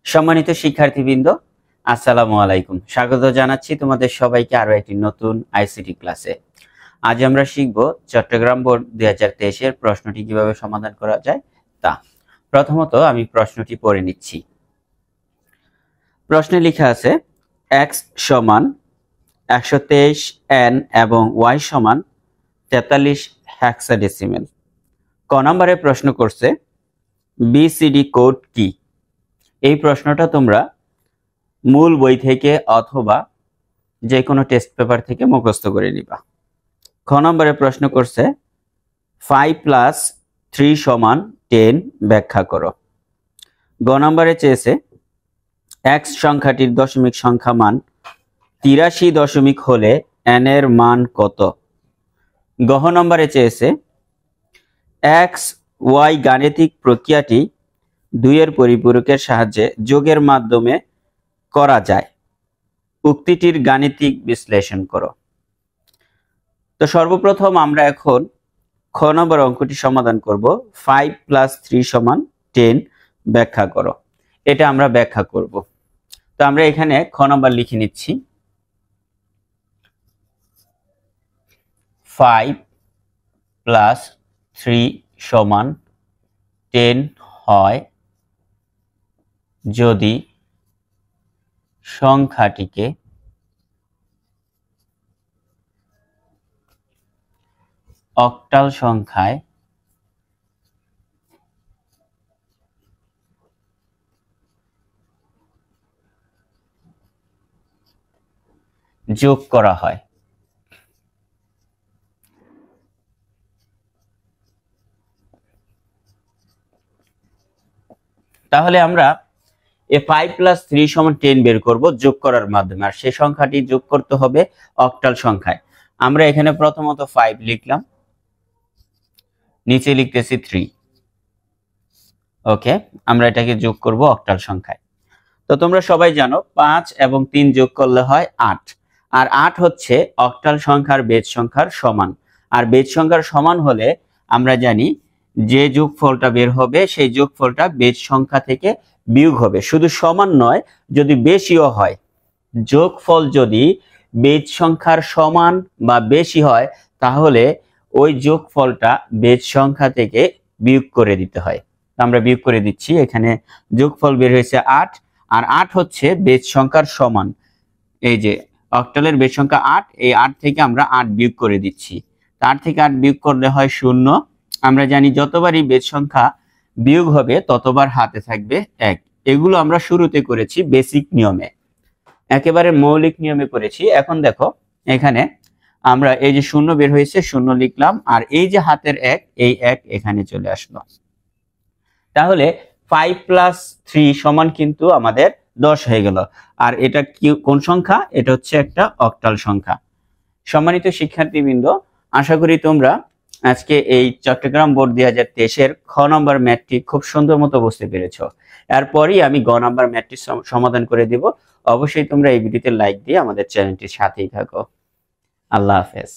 সম্মানিত শিক্ষার্থীবৃন্দ, আসসালামু আলাইকুম। স্বাগত জানাচ্ছি তোমাদের সবাইকে আরো একটি নতুন আইসিটি ক্লাসে। আজ আমরা শিখব চট্টগ্রাম বোর্ড 2023 এর প্রশ্নটি কিভাবে সমাধান করা যায় তা। প্রথমত আমি প্রশ্নটি পড়ে নিচ্ছি। প্রশ্নে লেখা আছে x সমান 123 n এবং y সমান 43 হেক্সাডেসিমেল। ক নম্বরে প্রশ্ন করছে বিসিডি কোড কি। এই প্রশ্নটা তোমরা মূল বই থেকে অথবা যে কোনো টেস্ট পেপার থেকে মুখস্থ করে নিবা। খ নম্বরে প্রশ্ন করছে 5 + 3 = 10 ব্যাখ্যা করো। গ নম্বরে চেয়েছে x সংখ্যাটির দশমিক সংখ্যা মান 83 দশমিক হলে n এর মান কত। গ নম্বরে চেয়েছে x y গাণিতিক প্রক্রিয়াটি 2 এর পরিপূরকের সাহায্যে যোগের মাধ্যমে করা যায়, উক্তিটির গাণিতিক বিশ্লেষণ করো। তো সর্বপ্রথম আমরা এখন খ নম্বর অঙ্কটি সমাধান করব। 5 + 3 = 10 ব্যাখ্যা করো। এটা আমরা ব্যাখ্যা করব। তো আমরা এখানে খ নম্বর লিখে নিচ্ছি। 5 + 3 = 10 হয় যদি সংখ্যাটিকে অক্টাল সংখ্যায় যোগ করা হয়। তাহলে আমরা এই 5 + 3 = 10 বের করব যোগ করার মাধ্যমে, আর সেই সংখ্যাটি যোগ করতে হবে অক্টাল সংখ্যায়। আমরা এখানে প্রথমত 5 লিখলাম, নিচে লিখতেছি 3। ওকে, আমরা এটাকে যোগ করব অক্টাল সংখ্যায়। তো তোমরা সবাই জানো 5 এবং 3 যোগ করলে হয় 8, আর 8 হচ্ছে অক্টাল সংখ্যার বেজ সংখ্যার সমান। আর বেজ সংখ্যার সমান হলে আমরা জানি যে যোগফলটা বের হবে সেই যোগফলটা বেজ সংখ্যা থেকে বিয়োগ হবে। শুধু সমান নয়, যদি বেশিও হয়, যোগফল যদি বেজ সংখ্যার সমান বা বেশি হয় তাহলে ওই যোগফলটা বেজ সংখ্যা থেকে বিয়োগ করে দিতে হয়। আমরা বিয়োগ করে দিচ্ছি। এখানে যোগফল বের হয়েছে 8, আর 8 হচ্ছে বেজ সংখ্যার সমান। এই যে অক্টালের বেজ সংখ্যা 8, এই 8 থেকে আমরা 8 বিয়োগ করে দিচ্ছি। 8 থেকে 8 বিয়োগ করলে হয় 0। আমরা জানি যতবারই বেজ সংখ্যা বিয়োগ হবে ততবার হাতে থাকবে 1। এগুলো আমরা শুরুতে করেছি বেসিক নিয়মে, একেবারে মৌলিক নিয়মে করেছি। এখন দেখো এখানে আমরা এই যে 0 বের হয়েছে, 0 লিখলাম, আর এই যে হাতের 1, এই 1 এখানে চলে আসলো। তাহলে 5 + 3 = কিন্তু আমাদের 10 হয়ে গেল। আর এটা কি কোন সংখ্যা? এটা হচ্ছে একটা অক্টাল সংখ্যা। সম্মানিত শিক্ষার্থীবৃন্দ, আশা করি তোমরা আজকে এই চট্টগ্রাম বোর্ড 2023 এর খ নম্বর ম্যাথটি খুব সুন্দর মতো বুঝতে পেরেছ। এরপরই আমি গ নম্বর ম্যাথটি সমাধান করে দিব। অবশ্যই তোমরা এই ভিডিওতে লাইক দিয়ে আমাদের চ্যানেলটির সাথেই থাকো। আল্লাহ হাফেজ।